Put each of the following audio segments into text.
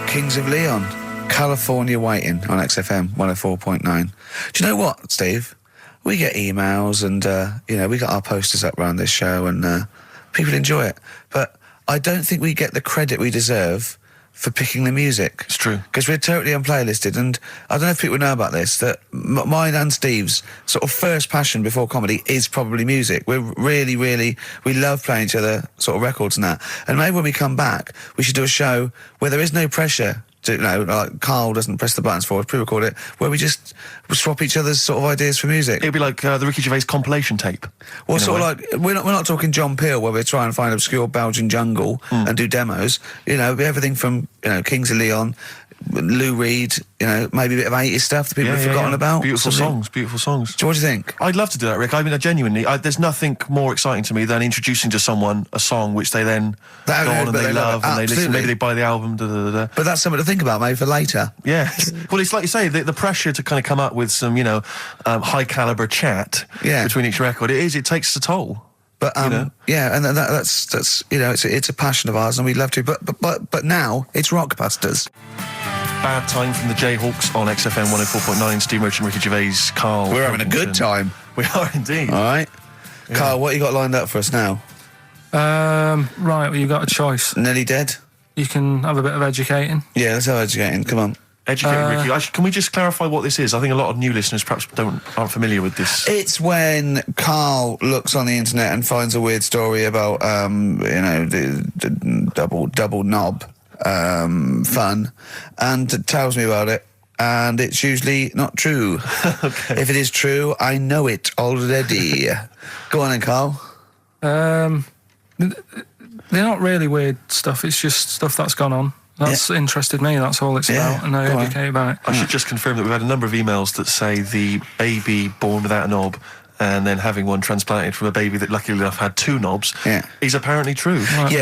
Kings of Leon, California Waiting on XFM 104.9. Do you know what, Steve? We get emails and, we got our posters up around this show and people enjoy it. But I don't think we get the credit we deserve for picking the music. It's true. Because we're totally unplaylisted, and I don't know if people know about this, that mine and Steve's sort of first passion before comedy is probably music. We're really, we love playing each other sort of records and that. And maybe when we come back, we should do a show where there is no pressure to, like Karl doesn't press the buttons for us, pre-record it, where we just swap each other's sort of ideas for music. It'd be like the Ricky Gervais compilation tape. Well, sort of like, we're not talking John Peel, where we're trying to find obscure Belgian jungle and do demos. It'd be everything from, Kings of Leon, Lou Reed, maybe a bit of 80s stuff that people have forgotten about. Beautiful songs. So what do you think? I'd love to do that, Rick. I mean, genuinely, there's nothing more exciting to me than introducing to someone a song which they then go on and they love and they listen. Maybe they buy the album. But that's something to think about, maybe for later. Yeah. Well, it's like you say, the pressure to kind of come up with some, high caliber chat between each record. It takes a toll. But and that's it's a passion of ours, and we'd love to. But now it's Rockbusters. Bad Time from the Jayhawks on XFM 104.9. Steve Merchant, Ricky Gervais, Karl. We're having a good time. We are indeed. All right, yeah. Karl, what you got lined up for us now? Right, well, you got a choice. Nearly Dead. You can have a bit of educating. Yeah, let's have educating. Come on. Educating, Ricky. Can we just clarify what this is? I think a lot of new listeners perhaps aren't familiar with this. It's when Karl looks on the internet and finds a weird story about, the double knob fun, and tells me about it, and it's usually not true. Okay. If it is true, I know it already. Go on then, Karl. They're not really weird stuff, it's just stuff that's gone on. That's interested me, that's all it's about, and I educate about it. I should just confirm that we've had a number of emails that say the baby born without a knob and then having one transplanted from a baby that luckily enough had two knobs is apparently true. Right,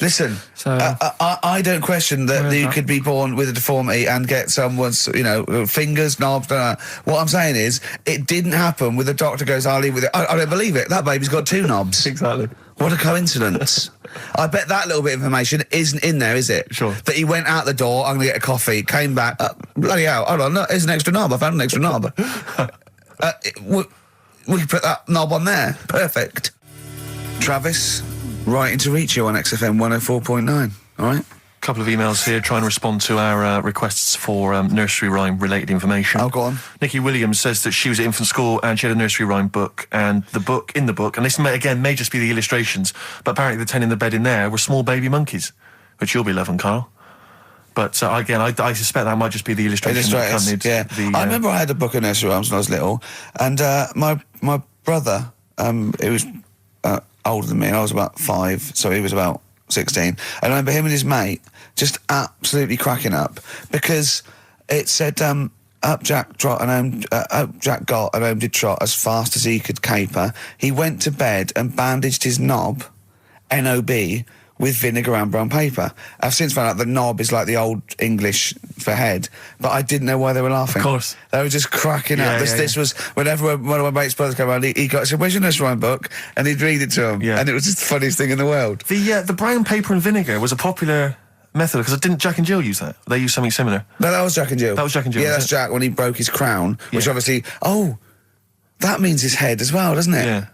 listen. So, I don't question that you could be born with a deformity and get someone's, fingers, knobs, What I'm saying is, it didn't happen with the doctor goes, I'll leave with it. I don't believe it. That baby's got two knobs. Exactly. What a coincidence. I bet that little bit of information isn't in there, is it? Sure. That he went out the door, I'm going to get a coffee, came back, bloody hell, hold on, no, here's an extra knob, I found an extra knob. We could put that knob on there. Perfect. Travis, writing to reach you on XFM 104.9, all right? A couple of emails here trying to respond to our requests for nursery rhyme related information. Oh, go on. Nikki Williams says that she was at infant school and she had a nursery rhyme book, and in the book, and this may just be the illustrations, but apparently the 10 in the bed in there were small baby monkeys, which you'll be loving, Karl. But again, I suspect that might just be the illustration that accompanied I remember I had a book of nursery rhymes when I was little, and my brother, he was older than me, and I was about 5, so he was about 16. And I remember him and his mate just absolutely cracking up because it said, up Jack got and home did trot as fast as he could caper. He went to bed and bandaged his knob, N-O-B, with vinegar and brown paper. I've since found out the knob is like the old English for head, but I didn't know why they were laughing. Of course. They were just cracking up. This was, whenever one of my mates' brothers came around, he said, where's your nursery rhyme book? And he'd read it to him. Yeah. And it was just the funniest thing in the world. The brown paper and vinegar was a popular method, because didn't Jack and Jill use that? They used something similar. No, that was Jack and Jill. That was Jack and Jill. Yeah, that's Jack when he broke his crown, which obviously, that means his head as well, doesn't it?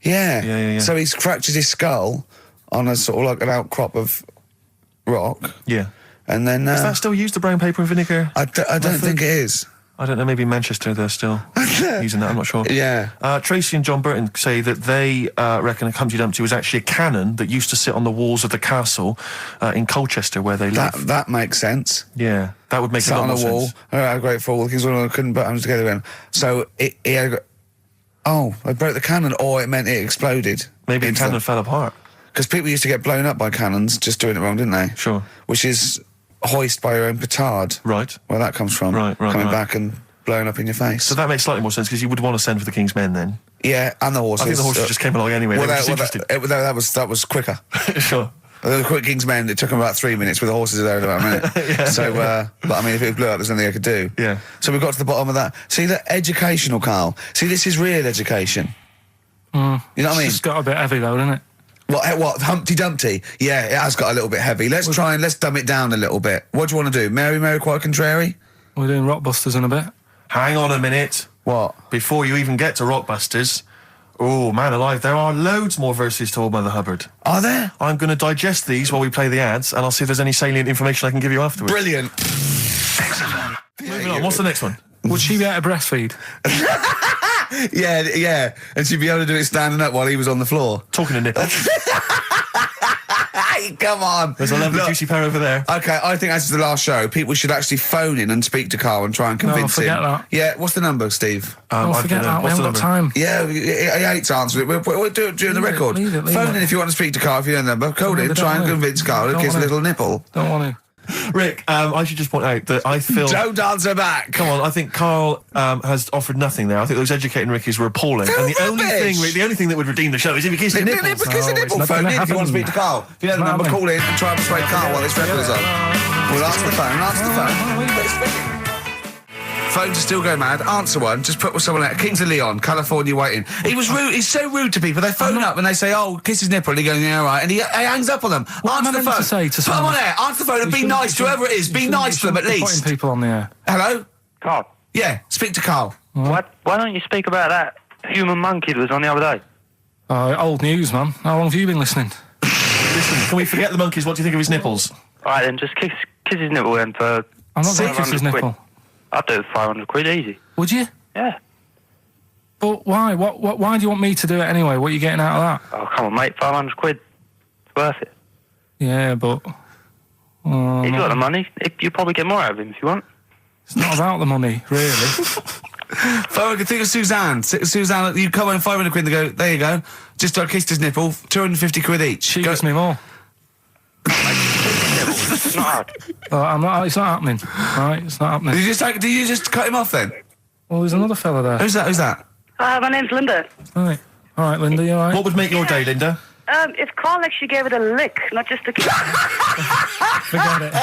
Yeah. So he's fractured his skull on a sort of like an outcrop of rock. Yeah. And then... is that still used, the brown paper and vinegar? I don't think it is. I don't know, maybe in Manchester they're still using that, I'm not sure. Yeah. Tracy and John Burton say that they reckon a Humpty Dumpty was actually a cannon that used to sit on the walls of the castle in Colchester where they live. That makes sense. Yeah, that would make a lot more sense. Sat on a wall, a great fall, the king's couldn't put them together again. So they broke the cannon, or it meant it exploded. Maybe the cannon fell apart. Because people used to get blown up by cannons just doing it wrong, didn't they? Sure. Which is hoist by your own petard. Right. Where that comes from. Right. Coming back and blowing up in your face. So that makes slightly more sense, because you would want to send for the King's Men then. Yeah, and the horses. I think the horses just came along anyway. That was quicker. Sure. The quick King's Men, it took them about 3 minutes, with the horses there in about a minute. So, but I mean, if it blew up, there's nothing I could do. Yeah. So we got to the bottom of that. See, the educational, Karl. See, this is real education. You know what I mean? It's got a bit heavy though, doesn't it? What? Humpty Dumpty? Yeah, it has got a little bit heavy. Let's dumb it down a little bit. What do you want to do? Mary, quite contrary? We're doing Rockbusters in a bit. Hang on a minute. What? Before you even get to Rockbusters, oh, man alive, there are loads more verses to Old Mother Hubbard. Are there? I'm going to digest these while we play the ads, and I'll see if there's any salient information I can give you afterwards. Brilliant. Moving on, what's the next one? Would she be able to breastfeed? Yeah. And she'd be able to do it standing up while he was on the floor. Talking to nipples. Hey, come on. There's a lovely juicy pair over there. Okay, I think this is the last show. People should actually phone in and speak to Karl and try and convince forget him. that. Yeah, what's the number, Steve? Forget that. We haven't got time. Yeah, he hates answering it. We'll do it during the record. Leave it. Phone in if you want to speak to Karl, if you know the number. Call in, try and convince Karl to kiss a little nipple. Don't want to. Rick, I should just point out that I feel... Don't answer back. Come on, I think Karl has offered nothing there. I think those educating Rickies were appalling. And the only thing that would redeem the show is if you kiss the nipples. Kiss a nipple. Phone in if you want to speak to Karl. If you know the number, call in and try and persuade Karl while this record is on. We'll answer the phone. Phones are still going mad. Answer one. Just put with someone there. Kings of Leon, California waiting. He was rude. He's so rude to people. They phone up and they say, "Oh, kiss his nipple," and he goes, "Yeah, all right," and he hangs up on them. Answer the phone. To say to put them on air. Answer the phone and be nice to whoever it is. Be nice to them at least. Putting people on the air. Hello. Karl. Yeah. Speak to Karl. Why don't you speak about that human monkey that was on the other day? Old news, man. How long have you been listening? Listen, can we forget the monkeys? What do you think of his nipples? All right, then just kiss his nipple in for. I'm not going to kiss his nipple. I'd do it for 500 quid easy. Would you? Yeah. But why? Why do you want me to do it anyway? What are you getting out of that? Oh, come on, mate. 500 quid. It's worth it. Yeah, but... He's got the money. You'll probably get more out of him if you want. It's not about the money, really. I can think of Suzanne. Suzanne, you come on 500 quid and go, there you go. Just kissed his nipple, 250 quid each. She gives me more. It's not hard. It's not happening. Right, it's not happening. Did you just cut him off then? Well, there's another fella there. Who's that? My name's Linda. Right. All right, Linda, you all right? What would make your day, Linda? If Karl actually gave it a lick, not just a kiss. Forget it.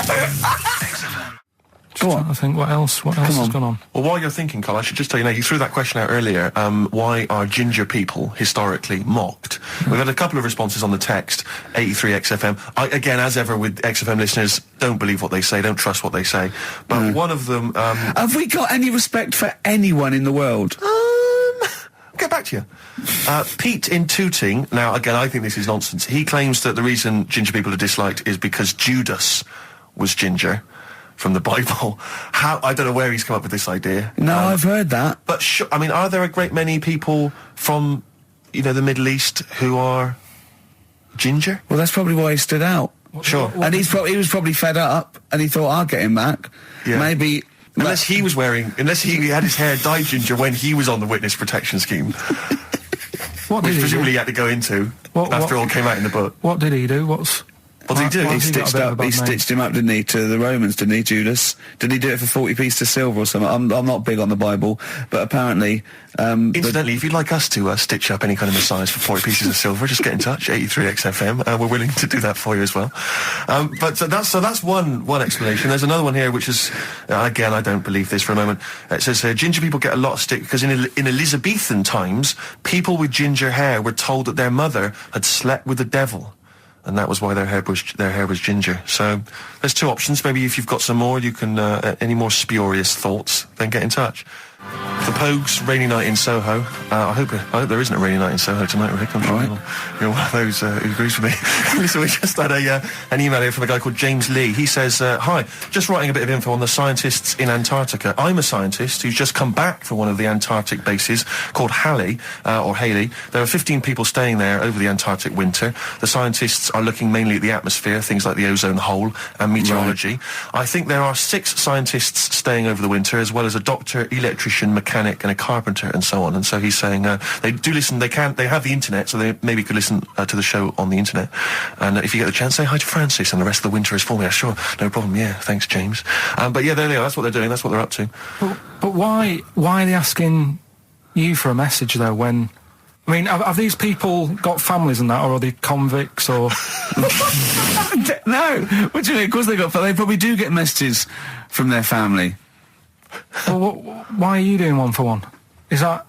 Go on. I think what else has gone on? Well, while you're thinking, Karl, I should just tell you now, you threw that question out earlier, why are ginger people historically mocked? We've had a couple of responses on the text, 83XFM. Again, as ever with XFM listeners, don't believe what they say, don't trust what they say. But one of them... Have we got any respect for anyone in the world? I'll get back to you. Pete in Tooting, now, again, I think this is nonsense. He claims that the reason ginger people are disliked is because Judas was ginger. From the Bible. I don't know where he's come up with this idea. No, I've heard that. But I mean, are there a great many people from, the Middle East who are ginger? Well, that's probably why he stood out. Sure. And he was probably fed up, and he thought, I'll get him back. Yeah. Maybe... Unless he had his hair dyed ginger when he was on the witness protection scheme. Which presumably he had to go into after all came out in the book. What did he do? What did he do? He stitched him up, didn't he, to the Romans, didn't he, Judas? Did he do it for 40 pieces of silver or something? I'm not big on the Bible, but apparently... Incidentally, if you'd like us to stitch up any kind of messiahs for 40 pieces of silver, just get in touch, 83XFM. We're willing to do that for you as well. But that's one explanation. There's another one here, which is, again, I don't believe this for a moment. It says here, ginger people get a lot of stick because in Elizabethan times, people with ginger hair were told that their mother had slept with the devil. And that was why their hair was ginger. So there's two options. Maybe if you've got some more, you can any more spurious thoughts, then get in touch. The Pogues, Rainy Night in Soho. I hope there isn't a rainy night in Soho tonight, Rick. I'm sure you're one of those who agrees with me. Listen, we just had an email here from a guy called James Lee. He says, hi, just writing a bit of info on the scientists in Antarctica. I'm a scientist who's just come back from one of the Antarctic bases called Halley, or Haley. There are 15 people staying there over the Antarctic winter. The scientists are looking mainly at the atmosphere, things like the ozone hole and meteorology. Right. I think there are 6 scientists staying over the winter, as well as a doctor, electrician, mechanic and a carpenter and so on. And so he's saying they do listen, they have the internet, so they maybe could listen to the show on the internet. And if you get the chance, say hi to Francis and the rest of the winter is for me. Sure, no problem. Yeah, thanks, James. But yeah, there they are. That's what they're doing. That's what they're up to. But why are they asking you for a message though? When I mean, have these people got families and that, or are they convicts or? No, what do you mean? Of course they probably do get messages from their family. Well, why are you doing one for one? Is that...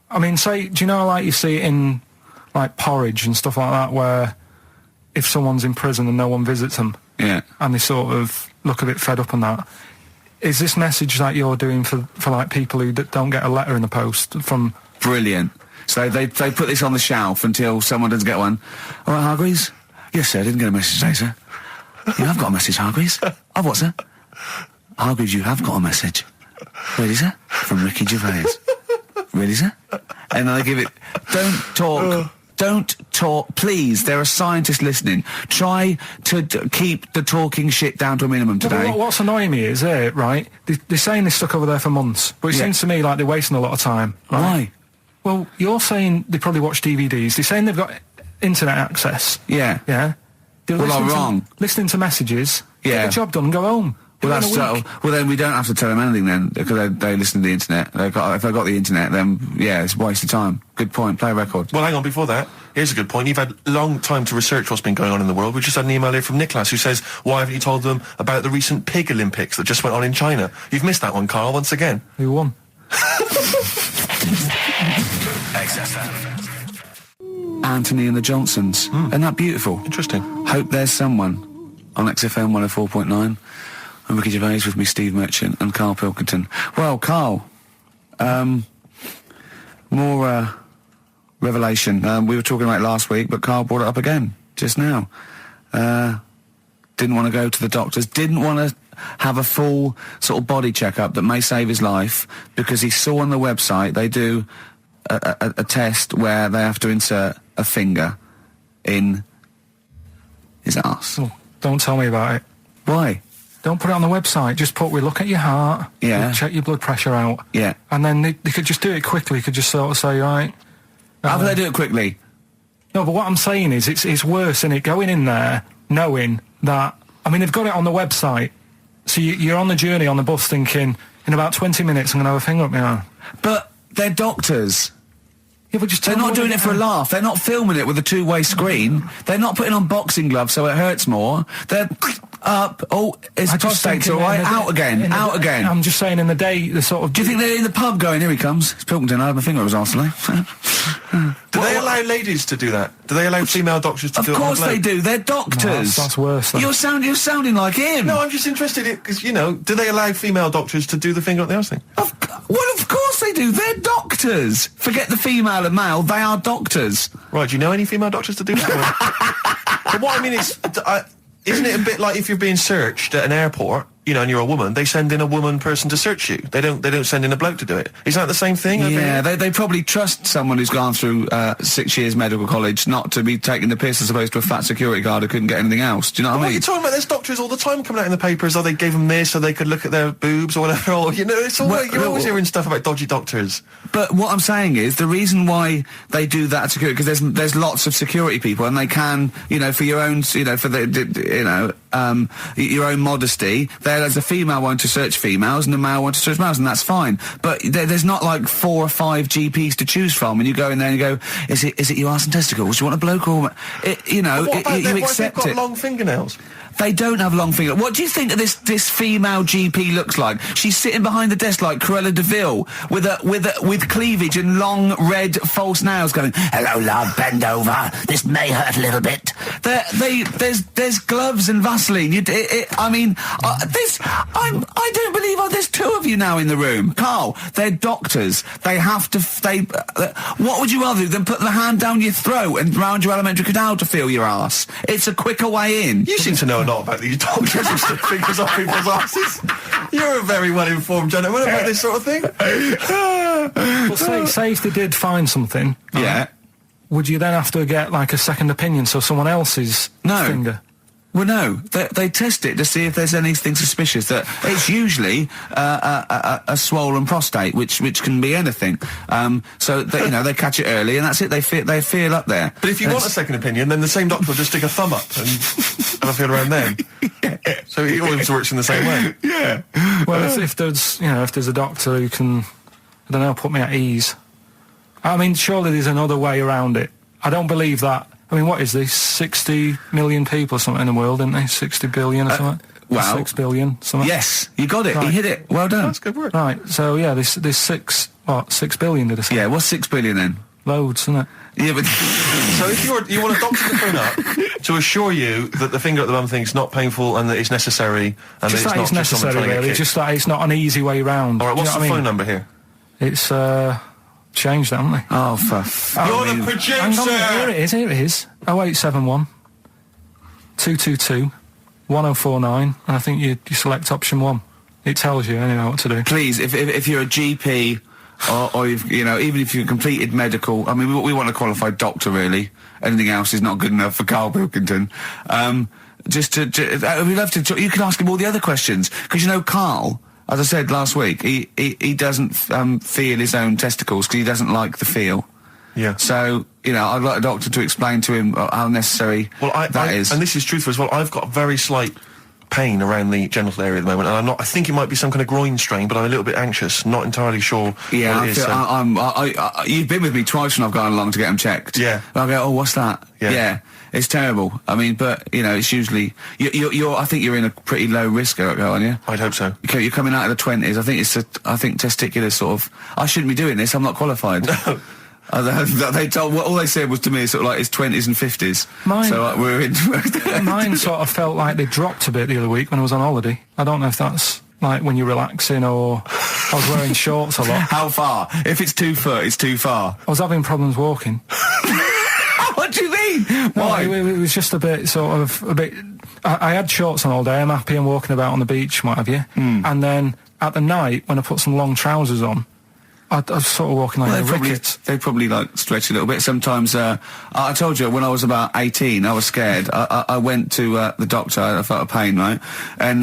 I mean, do you know, like, you see it in, like porridge and stuff like that, where if someone's in prison and no one visits them, and they sort of look a bit fed up on that. Is this message that you're doing for like people who don't get a letter in the post from? Brilliant. So they put this on the shelf until someone doesn't get one. All right, Hargreaves? Yes, sir, I didn't get a message today, sir. Yeah, I've got a message, Hargreaves. I've what, sir? Hargreaves, you have got a message. Really, sir? From Ricky Gervais. Really, sir? And I give it... Don't talk, please. There are scientists listening. Try to keep the talking shit down to a minimum today. What's annoying me is, right, they're saying this stuck over there for months, but it seems to me like they're wasting a lot of time. Right? Why? Well, you're saying they probably watch DVDs. They're saying they've got internet access. Yeah. Yeah? Well, I'm wrong. Listening to messages, get the job done and go home. Well, that's so. Well, then we don't have to tell them anything then, because they listen to the internet. If they've got the internet, then it's a waste of time. Good point. Play a record. Well, hang on. Before that, here's a good point. You've had a long time to research what's been going on in the world. We just had an email here from Nicholas who says, "Why haven't you told them about the recent pig Olympics that just went on in China?" You've missed that one, Karl. Once again. Who won? XFM. Anthony and the Johnsons. Isn't that beautiful? Interesting. Hope there's someone on XFM 104.9. I'm Ricky Gervais with me, Steve Merchant, and Karl Pilkington. Well, Karl, more revelation. We were talking about it last week, but Karl brought it up again just now. Didn't want to go to the doctors, didn't want to have a full sort of body checkup that may save his life, because he saw on the website they do a test where they have to insert a finger in his arse. Oh, don't tell me about it. Why? Don't put it on the website. Just put, we look at your heart. Yeah. We check your blood pressure out. Yeah. And then they could just do it quickly. Could just sort of say, right. How do they do it quickly? No, but what I'm saying is it's worse, isn't it? Going in there knowing that, I mean, they've got it on the website. So you're on the journey on the bus thinking, in about 20 minutes I'm going to have a finger up my arm. But they're doctors. Yeah, but just They're not doing it for a laugh. They're not filming it with a two-way screen. They're not putting on boxing gloves so it hurts more. They're up. Oh, it's prostate's all right. Out again. Out again. I'm just saying, in the day, the sort of... Do you think they're in the pub going, here he comes? It's Pilkington. I had my finger up his arse today. Do they allow ladies to do that? Do they allow female doctors to do it? Of course they do. They're doctors. No, that's worse. You're sounding like him. No, I'm just interested because, do they allow female doctors to do the finger up the arse thing? Well, of course they do. They're doctors. Forget the female and male. They are doctors. Right, do you know any female doctors to do that? But what I mean is, isn't it a bit like if you're being searched at an airport, and you're a woman, they send in a woman person to search you. They don't send in a bloke to do it. Is that the same thing? Yeah, they probably trust someone who's gone through 6 years medical college not to be taking the piss as opposed to a fat security guard who couldn't get anything else. Do you know what I mean? What are you talking about? There's doctors all the time coming out in the papers. Oh, they gave them this so they could look at their boobs or whatever. Or, it's all you're always hearing stuff about dodgy doctors. But what I'm saying is the reason why they do that security, because there's lots of security people and they can, for your own, for the, your own modesty. There's a female one to search females and a male one to search males, and that's fine. But there's not like 4 or 5 GPs to choose from, and you go in there and you go, is it your arse and testicles? Do you want a bloke or you accept what if they've got it? long fingernails? They don't have long fingers. What do you think this female GP looks like? She's sitting behind the desk like Cruella de Vil with cleavage and long red false nails going, "Hello, love, bend over. This may hurt a little bit." There's gloves and Vaseline. I don't believe there's 2 of you now in the room. Karl, they're doctors. They have to. What would you rather do than put the hand down your throat and round your alimentary canal to feel your arse? It's a quicker way in. You seem to know a lot about these doctors who stick fingers up people's asses. You're a very well-informed gentleman about this sort of thing. Well, say if they did find something, would you then have to get like a second opinion, so someone else's finger? Well, no. They test it to see if there's anything suspicious. That it's usually a swollen prostate, which can be anything. So they catch it early, and that's it. They feel up there. But if you want a second opinion, then the same doctor will just stick a thumb up and have a feel around them. Yeah. So it always works in the same way. Yeah. Well, if there's a doctor who can, I don't know, put me at ease. I mean, surely there's another way around it. I don't believe that. I mean, what is this? 60 million people or something in the world, isn't there? 60 billion or something? Well, 6 billion, something? Yes, you got it. Right. You hit it. Well done. That's good work. Right, so yeah, there's 6 billion, did I say? Yeah, what's 6 billion then? Loads, isn't it? Yeah, but So if you want a doctor to phone up to assure you that the finger at the bum thing's not painful and that it's necessary and Just that that it's it's not just someone necessary, trying to get really. kicked. Just that it's not an easy way round. All right, what's Do the you know what I phone mean? number here? It's, changed, haven't they? oh, You're the producer! Hang on, here it is. 0871 222 1049, and I think you select option 1. It tells you anyway what to do. please, if you're a GP or you've, you know, even if you've completed medical, I mean, we want a qualified doctor, really. Anything else is not good enough for Karl Pilkington. We'd love to. You can ask him all the other questions because you know Karl. As I said last week, he doesn't feel his own testicles because he doesn't like the feel. Yeah. So, you know, I'd like a doctor to explain to him how necessary that is. And this is truthful as well. I've got a very slight pain around the genital area at the moment, and I think it might be some kind of groin strain, but I'm a little bit anxious, not entirely sure Yeah, what it is. you've been with me twice when I've gone along to get them checked. Yeah. And I go, oh, what's that? Yeah. It's terrible. I mean, but, you know, it's usually... I think you're in a pretty low risk, aren't you? I'd hope so. You're coming out of the 20s. I think testicular sort of... I shouldn't be doing this. I'm not qualified. No. They told... All they said was to me sort of like, it's 20s and 50s. Mine- So we're in... Mine sort of felt like they dropped a bit the other week when I was on holiday. I don't know if that's like when you're relaxing or I was wearing shorts a lot. How far? If it's 2 foot, it's too far. I was having problems walking. What do you mean? Why? No, it was just a bit I had shorts on all day. I'm happy and walking about on the beach, what have you. And then at the night, when I put some long trousers on, I was sort of walking like a ricket. They probably like stretch a little bit. Sometimes, I told you when I was about 18, I was scared. I went to the doctor. I felt a pain, right? And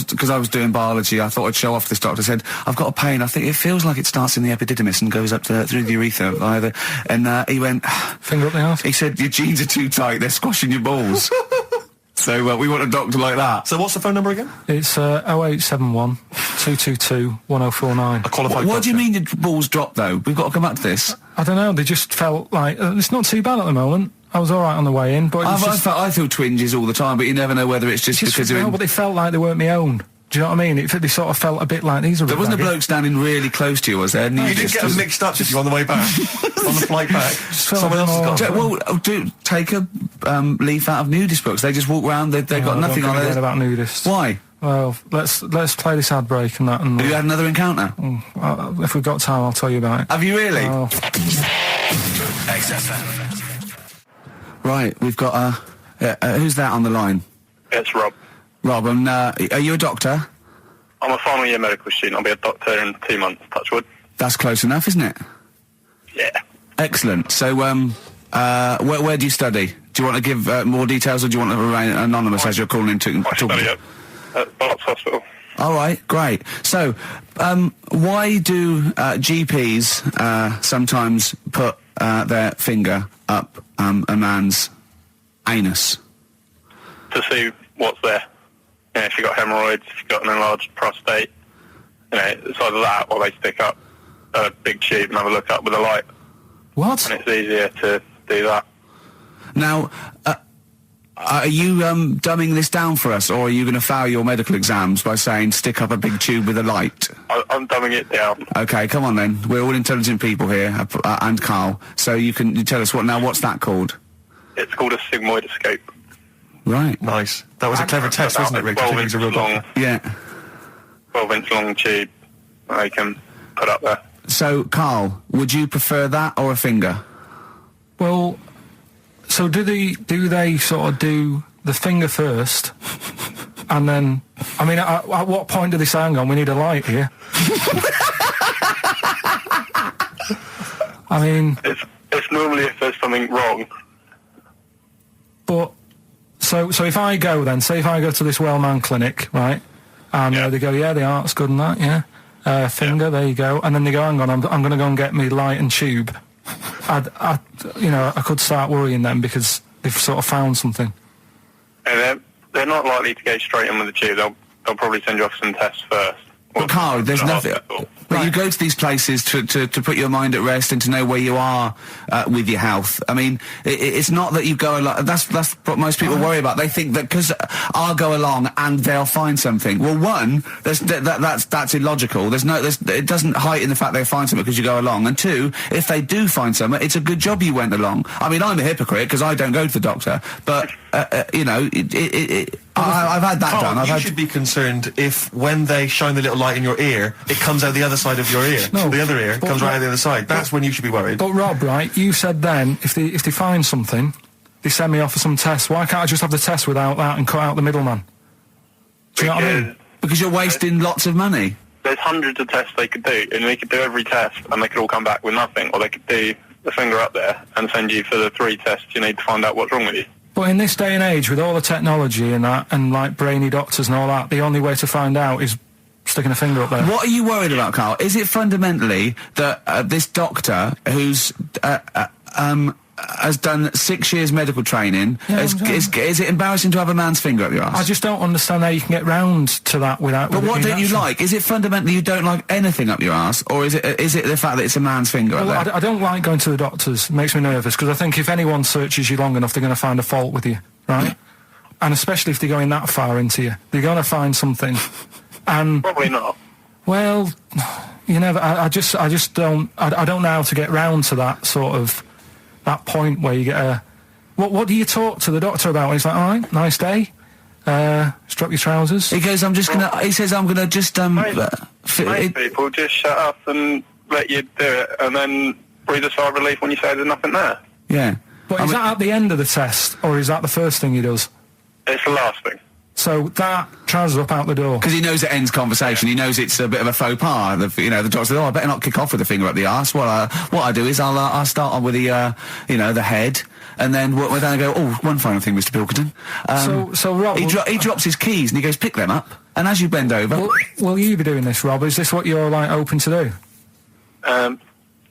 because I was doing biology, I thought I'd show off this doctor. I said, I've got a pain. I think it feels like it starts in the epididymis and goes up through the urethra either. And he went, Finger up the arse. he said, your jeans are too tight. They're squashing your balls. So we want a doctor like that. So what's the phone number again? It's 0871 222 1049. A qualified What do you doctor. mean your balls drop though? We've got to come back to this. I don't know, they just felt like... it's not too bad at the moment. I was alright on the way in, but it was just... I feel twinges all the time, but you never know whether it's just because they're no, in... but they felt like they weren't my own. Do you know what I mean? They sort of felt a bit like these are... There wasn't a bloke standing really close to you, was there? You didn't get them mixed up, did you, on the way back? On the flight back? Someone else has got them. Well, take a leaf out of nudist books. They just walk around. They've got nothing on it. About nudists. Why? Well, let's play this ad break and that. And Have you had another encounter? if we've got time, I'll tell you about it. Have you really? Oh. XFM. Right, we've got who's that on the line? It's Rob. Rob, and are you a doctor? I'm a final year medical student. I'll be a doctor in 2 months, touch wood. That's close enough, isn't it? Yeah. Excellent. So, where do you study? Do you want to give more details, or do you want to remain anonymous as you're calling in to I study talk? at Barts Hospital. All right, great. So, why do GPs sometimes put their finger up a man's anus? To see what's there. You know, if you've got hemorrhoids, if you've got an enlarged prostate, you know, it's either that or they stick up a big tube and have a look up with a light. What? And it's easier to do that. Now, are you dumbing this down for us, or are you going to fail your medical exams by saying stick up a big tube with a light? I'm dumbing it down. Okay, come on then. We're all intelligent people here, and Karl. So you tell us what's that called? It's called a sigmoidoscope. Right. Nice. That was a clever test, wasn't it, Rick? 12 Two inch things are real long, doctor. Yeah. 12-inch long tube that they can put up there. So, Karl, would you prefer that or a finger? Well, so do they sort of do the finger first, and then? I mean, at what point do they say, "Hang on, we need a light here"? I mean, It's normally if there's something wrong. but so if I go then, say if I go to this Wellman clinic, right, and they go, yeah, the art's good and that, yeah, finger, there you go, and then they go, hang on, I'm going to go and get me light and tube. I could start worrying them because they've sort of found something. And they're not likely to go straight in with the tube. They'll probably send you off some tests first. But Karl, there's in a nothing. hospital. But you go to these places to put your mind at rest and to know where you are with your health. I mean, it's not that you go along. That's what most people worry about. They think that because I'll go along and they'll find something. Well, one, that's illogical. It doesn't heighten the fact they'll find something because you go along. And two, if they do find something, it's a good job you went along. I mean, I'm a hypocrite because I don't go to the doctor, but you know, I've had that Karl, done. you should be concerned if when they shine the little light in your ear, it comes out the other side of your ear. No, the other ear but comes right Rob- out the other side. That's when you should be worried. But Rob, right, you said then, if they find something, they send me off for some tests. Why can't I just have the test without that and cut out the middleman? Do you know what I mean? Because you're wasting lots of money. There's hundreds of tests they could do, and they could do every test, and they could all come back with nothing, or they could do the finger up there and send you for the 3 tests you need to find out what's wrong with you. But in this day and age, with all the technology and that, and like brainy doctors and all that, the only way to find out is sticking a finger up there. What are you worried about, Karl? Is it fundamentally that this doctor who's has done 6 years medical training, is it embarrassing to have a man's finger up your ass? I just don't understand how you can get round to that without... But with it what being don't you natural. like? Is it fundamentally you don't like anything up your ass, or is it the fact that it's a man's finger Well, up there? I don't like going to the doctors. It makes me nervous, because I think if anyone searches you long enough, they're going to find a fault with you, right? And especially if they're going that far into you. They're going to find something. And, Probably not. well, you never... I just don't... I don't know how to get round to that sort of... that point where you get a... What do you talk to the doctor about? And he's like, all right, nice day. Strap your trousers. He goes, he says, I'm gonna just, Most people just shut up and let you do it, and then breathe a sigh of relief when you say there's nothing there. yeah. But is that at the end of the test, or is that the first thing he does? It's the last thing. So that trousers up out the door. Because he knows it ends conversation. He knows it's a bit of a faux pas. The doctor says, "Oh, I better not kick off with the finger up the arse." What I do is I'll start on with the the head, and then then I go, "Oh, one final thing, Mr. Pilkington." So Rob, he drops his keys and he goes, "Pick them up." And as you bend over, will you be doing this, Rob? Is this what you're like open to do?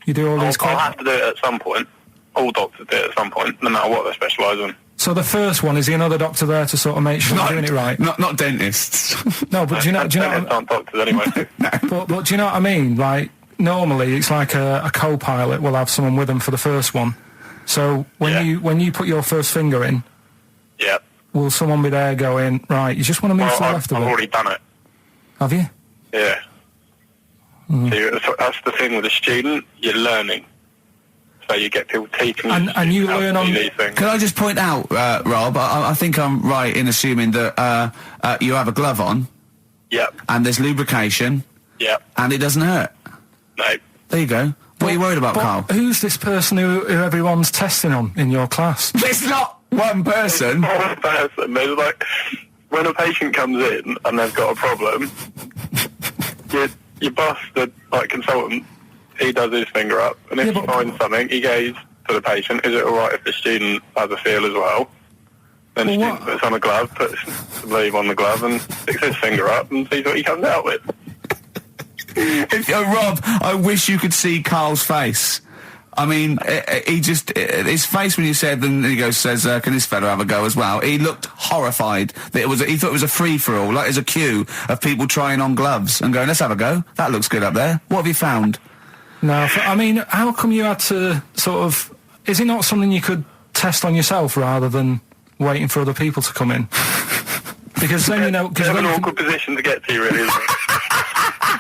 You do all these. I'll have to do it at some point. All doctors do it at some point, no matter what they specialise in. So the first one, is he another doctor there to sort of make sure you're doing it right? Not dentists. No, but do you know? Dentists aren't doctors anyway. But do you know what I mean? Like, normally it's like a co-pilot will have someone with them for the first one. So when you put your first finger in, Yeah. will someone be there going, right, you just want to move to the left I've of it? already done it. Have you? Yeah. So that's the thing with a student, you're learning. So you get people teaching you. And you how to learn do on- these things. Can I just point out, Rob? I think I'm right in assuming that you have a glove on Yep. and there's lubrication Yep. and it doesn't hurt. No. There you go. What are you worried about, But Karl? who's this person who everyone's testing on in your class? It's not one person. One person. There's like, when a patient comes in and they've got a problem, your boss, the consultant, he does his finger up, and if he finds something, he goes to the patient, is it alright if the student has a feel as well? Then the student puts on a glove, puts the leave on the glove, and sticks his finger up and sees what he comes out with. Rob, I wish you could see Karl's face. I mean, his face when you said, then he says, can this fella have a go as well? He looked horrified. That he thought it was a free-for-all, like there's a queue of people trying on gloves and going, let's have a go. That looks good up there. What have you found? No, I mean, how come you had to sort of... Is it not something you could test on yourself rather than waiting for other people to come in? Because then, It's an awkward position to get to, really, isn't it?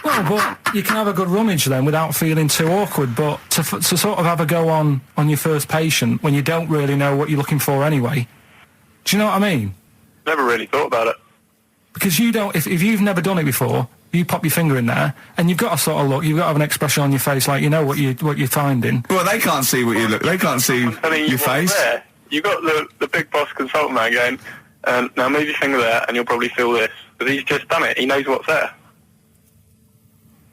Well, but you can have a good rummage then without feeling too awkward, but to sort of have a go on your first patient when you don't really know what you're looking for anyway, do you know what I mean? Never really thought about it. Because you don't, if you've never done it before, you pop your finger in there, and you've got to sort of look, you've got to have an expression on your face like you know what you're finding. Well, they can't see what you look. They can't see your face. There. You got the big boss consultant man going, now move your finger there, and you'll probably feel this. But he's just done it. He knows what's there.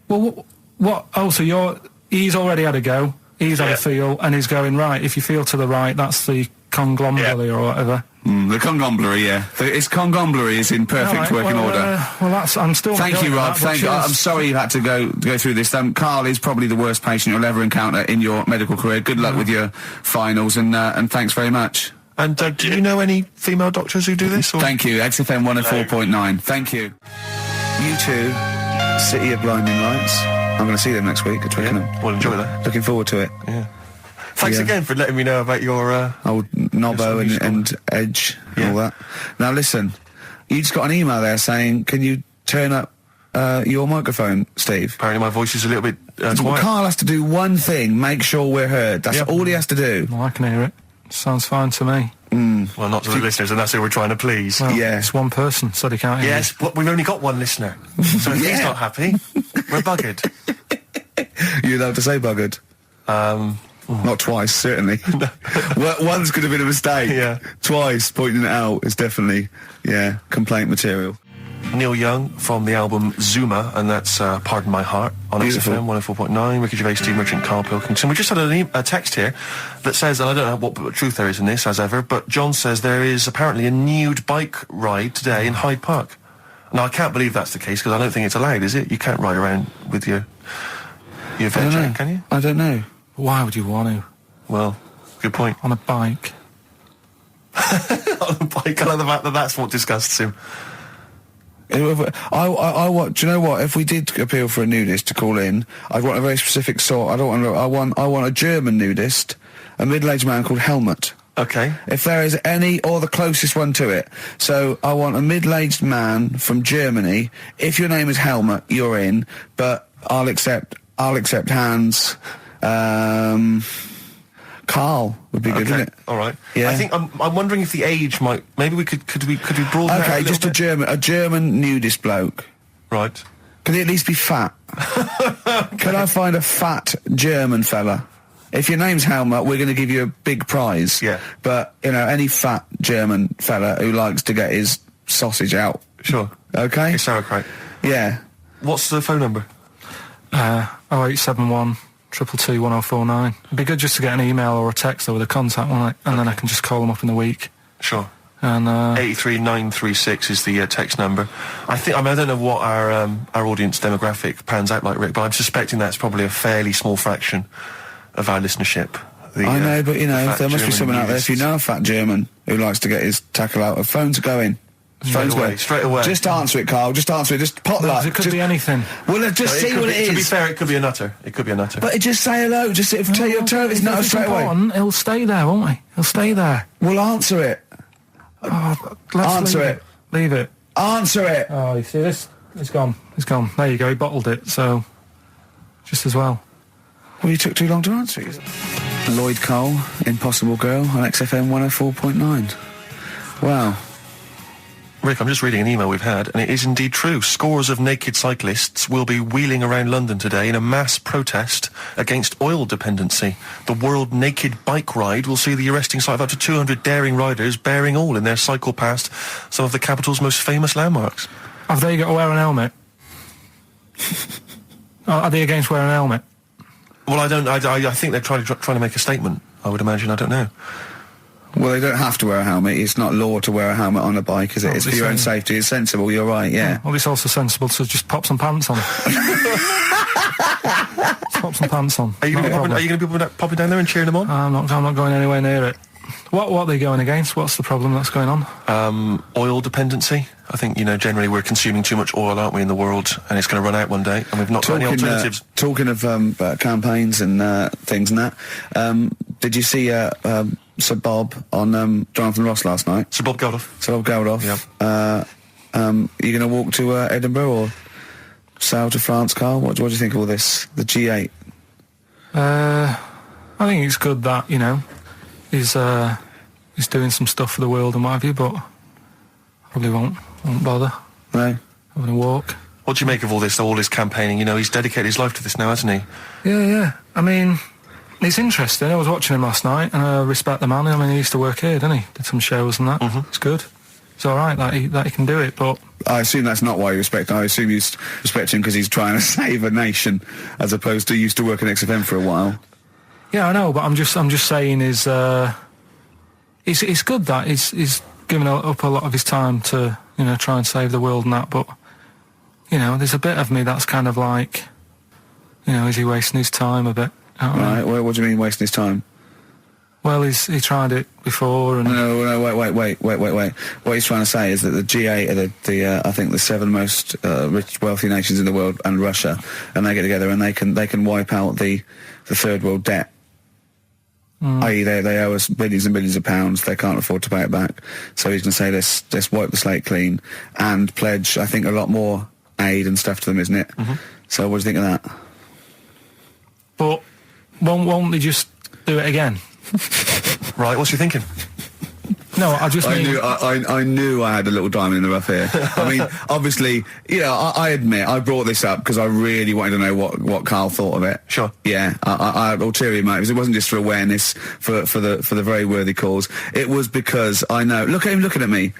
Well, what? Oh, so he's already had a go. He's had a feel, and he's going, right, if you feel to the right, that's the conglomerate or whatever. The congomblery, yeah. Its congomblery is in perfect working order. I'm still. Thank you, Rob. I'm sorry you had to go through this. Karl is probably the worst patient you'll ever encounter in your medical career. Good luck with your finals, and thanks very much. And do you know any female doctors who do this? Or? Thank you. XFM 104.9. Thank you. You too. City of Blinding Lights. I'm going to see them next week at Twickenham. Yeah. Well, enjoy that. Looking forward to it. Yeah. Thanks Yeah. again for letting me know about your... Old Nobbo and Edge and all that. Now listen, you just got an email there saying, can you turn up your microphone, Steve? Apparently my voice is a little bit Well, quiet. Karl has to do one thing, make sure we're heard. That's all he has to do. Well, I can hear it. Sounds fine to me. Well, not to the listeners, and that's who we're trying to please. Well, Yeah. It's one person, so they can't hear Yes, but we've only got one listener. So if he's Yeah. not happy, we're buggered. You're allowed to say buggered. Not twice, certainly. Once could have been a mistake. Yeah. Twice, pointing it out is definitely, complaint material. Neil Young from the album Zuma, and that's Pardon My Heart on Beautiful. XFM 104.9. Ricky Gervais, Steve Merchant, Karl Pilkington. We just had a text here that says, and I don't know what truth there is in this, as ever, but John says there is apparently a nude bike ride today in Hyde Park. Now, I can't believe that's the case, because I don't think it's allowed, is it? You can't ride around with your I don't veg, know. can you? I don't know. Why would you want to? Well, good point. On a bike? On a bike, I like the fact that that's what disgusts him. I want. Do you know what? If we did appeal for a nudist to call in, I'd want a very specific sort. I don't want. I want a German nudist, a middle-aged man called Helmut. Okay. If there is any, or the closest one to it. So I want a middle-aged man from Germany. If your name is Helmut, you're in. But I'll accept Hans. Karl would be good, Okay. wouldn't it? All right. Yeah. I think I'm wondering if the age might. Maybe we could we broaden that Okay, out just a little a German nudist bloke. bit? Right. Can he at least be fat? Can I find a fat German fella? If your name's Helmut, we're going to give you a big prize. Yeah. But, any fat German fella who likes to get his sausage out. Sure. Okay? It's sauerkraut. Yeah. What's the phone number? 0871 222 1049. It'd be good just to get an email or a text over the contact, wouldn't it? And then I can just call them up in the week. Sure. And 83936 is the text number. I don't know what our audience demographic pans out like, Rick, but I'm suspecting that's probably a fairly small fraction of our listenership. I know, but, the fat there must be German someone out there. If you nudists. know a fat German who likes to get his tackle out, phones are going. Phones away, going. straight away. Just answer it, Karl. Just answer it. Just pot luck. it could Just- be anything. Well, let's just see could what be- it To be is. fair, it could be a nutter. It could be a nutter. But just say hello. Just tell your turn. It's If not it's straight away. important, he'll stay there, won't he? He'll stay there. Well, answer it. Let's Answer leave it. Leave it. Answer it. Oh, you see this? It's gone. It's gone. There you go. He bottled it, so just as well. Well, you took too long to answer it. Lloyd Cole, Impossible Girl, on XFM 104.9. Wow. Rick, I'm just reading an email we've had, and it is indeed true. Scores of naked cyclists will be wheeling around London today in a mass protest against oil dependency. The World Naked Bike Ride will see the arresting sight of up to 200 daring riders bearing all in their cycle past some of the capital's most famous landmarks. Have they got to wear an helmet? Are they against wearing a helmet? Well, I think they're trying to make a statement, I would imagine. I don't know. Well, they don't have to wear a helmet. It's not law to wear a helmet on a bike, is it? Oh, It's for your own safety. It's sensible. You're right, yeah. Well, it's also sensible to just pop some pants on. Just pop some pants on. Are you going to be popping down there and cheering them on? I'm not going anywhere near it. What are they going against? What's the problem that's going on? Oil dependency. I think, generally we're consuming too much oil, aren't we, in the world, and it's going to run out one day, and we've not got any alternatives. Talking of campaigns and things and that, did you see Sir Bob on Jonathan Ross last night? Sir Bob Geldof. Sir Bob Geldof. Yeah. Are you going to walk to Edinburgh or sail to France, Karl? What do you think of all this? The G8? I think it's good that, he's doing some stuff for the world and what have you, but I probably won't bother No? having a walk. What do you make of all this campaigning? He's dedicated his life to this now, hasn't he? Yeah. I mean, it's interesting. I was watching him last night, and I respect the man. I mean, he used to work here, didn't he? Did some shows and that. It's good. It's all right that he can do it, but I assume that's not why you respect him. I assume you respect him because he's trying to save a nation, as opposed to used to work in XFM for a while. yeah, I know. But I'm just saying is it's good that he's given up a lot of his time to try and save the world and that. But there's a bit of me that's kind of like, is he wasting his time a bit? I don't know. Right, well, what do you mean wasting his time? Well, he tried it before, and No, wait. What he's trying to say is that the G8 are the I think the 7 most rich, wealthy nations in the world, and Russia, and they get together and they can wipe out the third world debt. I.e., they owe us billions and billions of pounds. They can't afford to pay it back. So he's going to say, let's wipe the slate clean and pledge, I think, a lot more aid and stuff to them, isn't it? Mm-hmm. So what do you think of that? But won't they just do it again? Right, what's you thinking? No, I knew I had a little diamond in the rough here. I mean, obviously, you know, I admit I brought this up because I really wanted to know what Karl thought of it. Sure. Yeah, I had ulterior motives. It wasn't just for awareness, for the very worthy cause. It was because I know. Look at him looking at me.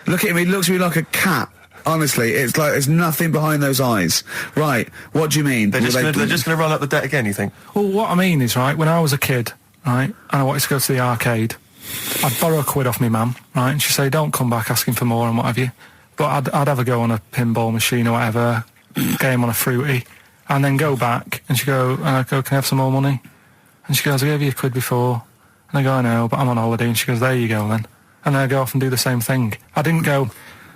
Look at him. He looks at me like a cat. Honestly, it's like there's nothing behind those eyes. Right? What do you mean? They're just going to run up the debt again, you think? Well, what I mean is, right, when I was a kid, right, and I wanted to go to the arcade, I'd borrow a quid off my mum, right, and she'd say, don't come back asking for more and what have you. But I'd have a go on a pinball machine or whatever, game on a fruity, and then go back, and she'd go, can I have some more money? And she goes, I gave you a quid before. And I go, I know, but I'm on holiday. And she goes, there you go then. And then I go off and do the same thing. I didn't go,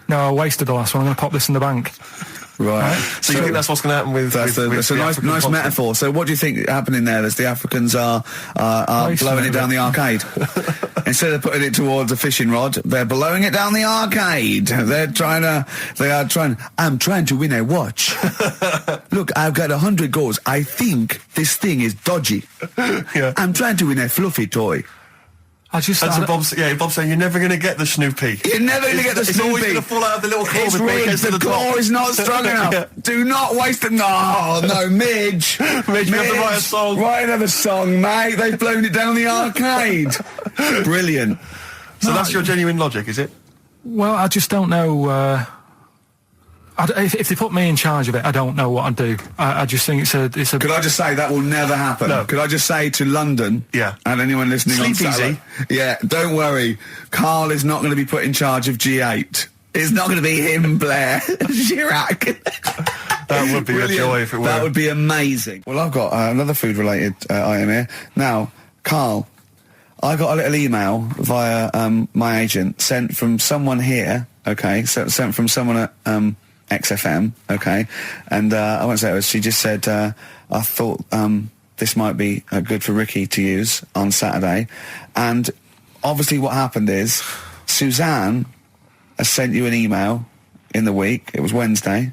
no, I wasted the last one, I'm going to pop this in the bank. Right. So you think that's what's going to happen with... That's a nice metaphor. So what do you think happening there? Is the Africans are blowing it down the arcade? Instead of putting it towards a fishing rod, they're blowing it down the arcade. I'm trying to win a watch. Look, I've got 100 goals. I think this thing is dodgy. Yeah. I'm trying to win a fluffy toy. Bob saying you're never going to get the Snoopy. You're never going to get the Snoopy. It's always going to fall out of the little claw. It's rigged. The claw is not strong enough. Yeah. Do not waste it. No, Midge. Midge, you have to write a song. Write another song, mate. They've blown it down the arcade. Brilliant. So that's your genuine logic, is it? Well, I just don't know... if they put me in charge of it, I don't know what I'd do. I just think it's a... Could I just say that will never happen? No. Could I just say to London, yeah, and anyone listening Sleep on Saturday, easy. Yeah, don't worry. Karl is not going to be put in charge of G8. It's not going to be him, Blair, Chirac. That would be a joy if it were. That would be amazing. Well, I've got another food-related item here. Now, Karl, I got a little email via my agent sent from someone here, okay, sent from someone at... XFM, okay, and I won't say it was. She just said, I thought this might be good for Ricky to use on Saturday, and obviously what happened is Suzanne has sent you an email in the week. It was Wednesday,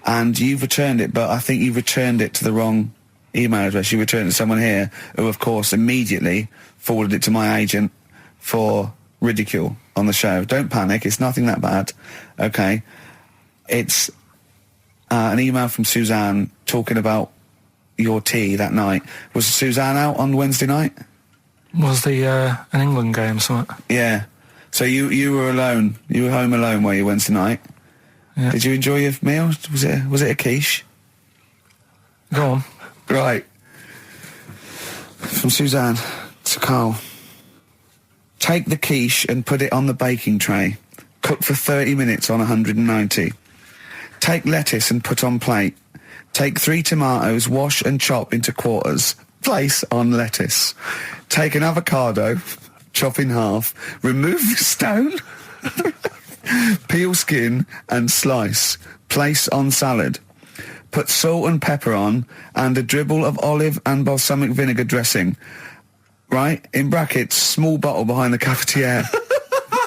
and you've returned it, but I think you've returned it to the wrong email address. You returned it to someone here who, of course, immediately forwarded it to my agent for ridicule on the show. Don't panic; it's nothing that bad, okay. It's an email from Suzanne talking about your tea that night. Was Suzanne out on Wednesday night? Was the an England game or something? Yeah. So you were alone. You were home alone, were you, Wednesday night? Yeah. Did you enjoy your meal? Was it a quiche? Go on. Right. From Suzanne to Karl. Take the quiche and put it on the baking tray. Cook for 30 minutes on 190. Take lettuce and put on plate. Take 3 tomatoes, wash and chop into quarters. Place on lettuce. Take an avocado, chop in half. Remove the stone. Peel skin and slice. Place on salad. Put salt and pepper on and a dribble of olive and balsamic vinegar dressing. Right? In brackets, small bottle behind the cafetiere.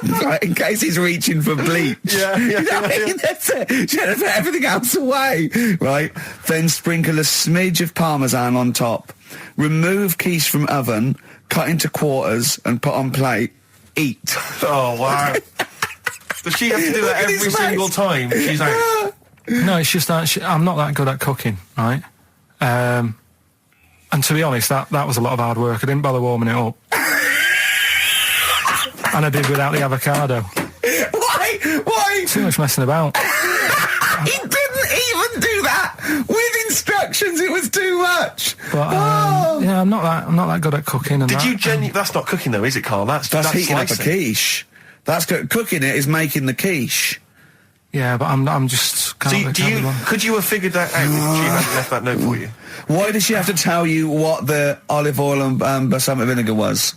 Right, in case he's reaching for bleach. Yeah. That's it. She had to put everything else away. Right? Then sprinkle a smidge of parmesan on top. Remove quiche from oven, cut into quarters and put on plate. Eat. Oh, wow. Does she have to do that every single time she's out? No, it's just that I'm not that good at cooking, right? And to be honest, that was a lot of hard work. I didn't bother warming it up. And I did without the avocado. Why? Too much messing about. He didn't even do that with instructions. It was too much. But yeah, I'm not that good at cooking. And That's not cooking though, is it, Karl? That's heating up a slicing. quiche. That's cooking. It is making the quiche. Yeah, but I'm just Could you have figured that out if she hadn't left that note for you? Why did she have to tell you what the olive oil and balsamic vinegar was?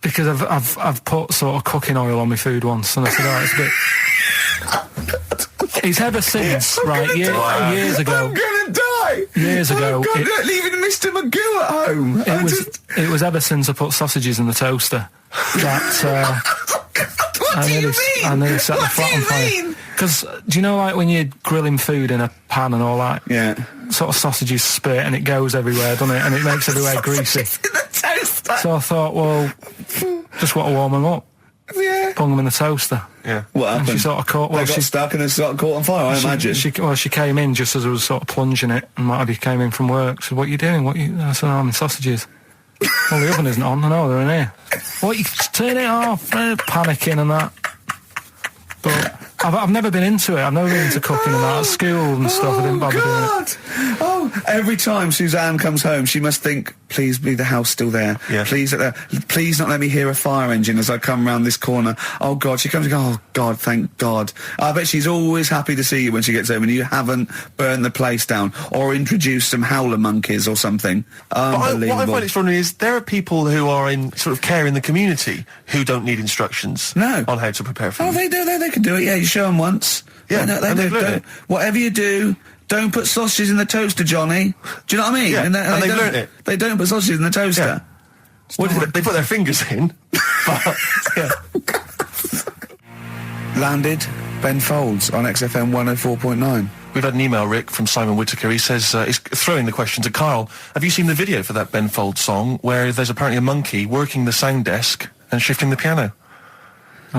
Because I've put sort of cooking oil on my food once, and I said, oh, it's a bit... It's ever since, years ago. I'm gonna die! Years ago. Oh God, leaving Mr. Magoo at home. It was ever since I put sausages in the toaster that... What do you mean? I nearly set the flat on fire. Because, do you know, like, when you're grilling food in a pan and all that? Yeah. Sort of sausages spit and it goes everywhere, doesn't it? And it makes everywhere greasy. In the toaster. So I thought, well, just want to warm them up. Yeah. Bung them in the toaster. Yeah. What happened? And she sort of caught... They got stuck and they sort of caught on fire, I imagine. She came in just as I was sort of plunging it, and might have came in from work. She said, what are you doing? I said, I'm in sausages. Well, the oven isn't on. I know, they're in here. What, you turn it off? Panicking and that. But I've never been into it. I've never been into cooking and that. At school and stuff, I didn't bother doing it. Oh, every time Suzanne comes home, she must think, please be the house still there. Yeah. Please not let me hear a fire engine as I come round this corner. Oh, God. She comes and goes, oh, God, thank God. I bet she's always happy to see you when she gets home and you haven't burned the place down or introduced some howler monkeys or something. Unbelievable. What I find extraordinary is there are people who are in sort of care in the community who don't need instructions on how to prepare food. Oh, they do. They can do it. Yeah, you show them once. Yeah, they and they've do. learned it. Whatever you do, don't put sausages in the toaster, Johnny. Do you know what I mean? Yeah, and they've don't- learnt it. They don't put sausages in the toaster. Yeah. What do they put their fingers in. But, yeah. Landed Ben Folds on XFM 104.9. We've had an email, Rick, from Simon Whittaker. He says, he's throwing the question to Karl. Have you seen the video for that Ben Folds song where there's apparently a monkey working the sound desk and shifting the piano?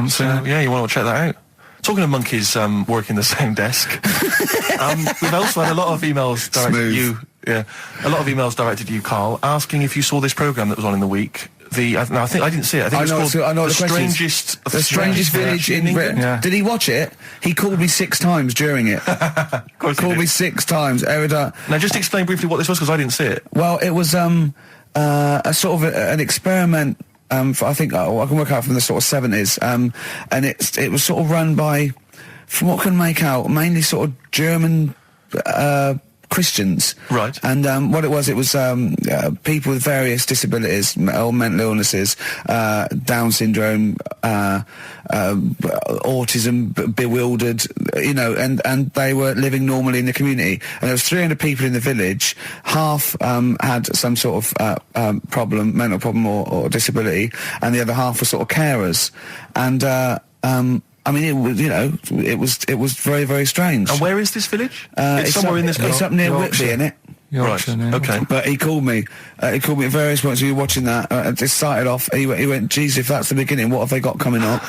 So, yeah, you want to check that out. Talking of monkeys working the sound desk, we've also had a lot of emails directed at you. Yeah, a lot of emails directed at you, Karl, asking if you saw this programme that was on in the week. I think I didn't see it. I think it was called the The Strangest Village in Britain. Yeah. Did he watch it? He called me 6 times during it. Of course he Called did. me 6 times. Now, just explain briefly what this was, because I didn't see it. Well, it was a sort of an experiment. I think I can work out from the sort of 70s, and it was sort of run by, from what I can make out, mainly sort of German Christians. Right. And what it was people with various disabilities or mental illnesses, Down syndrome, autism, bewildered, you know, and they were living normally in the community. And there was 300 people in the village. Half had some sort of problem, mental problem or disability, and the other half were sort of carers. And I mean, it was, you know, it was very, very strange. And where is this village? It's somewhere in this It's up near Whitby, isn't it? Yorkshire, Right, yeah. okay. But he called me. At various points. We were watching that. It started off. He went, "Geez, if that's the beginning, what have they got coming up?"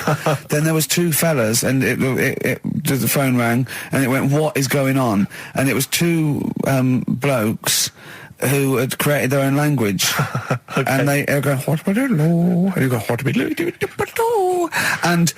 Then there was 2 fellas, and the phone rang, and it went, "What is going on?" And it was 2 blokes who had created their own language. Okay. And they were going, and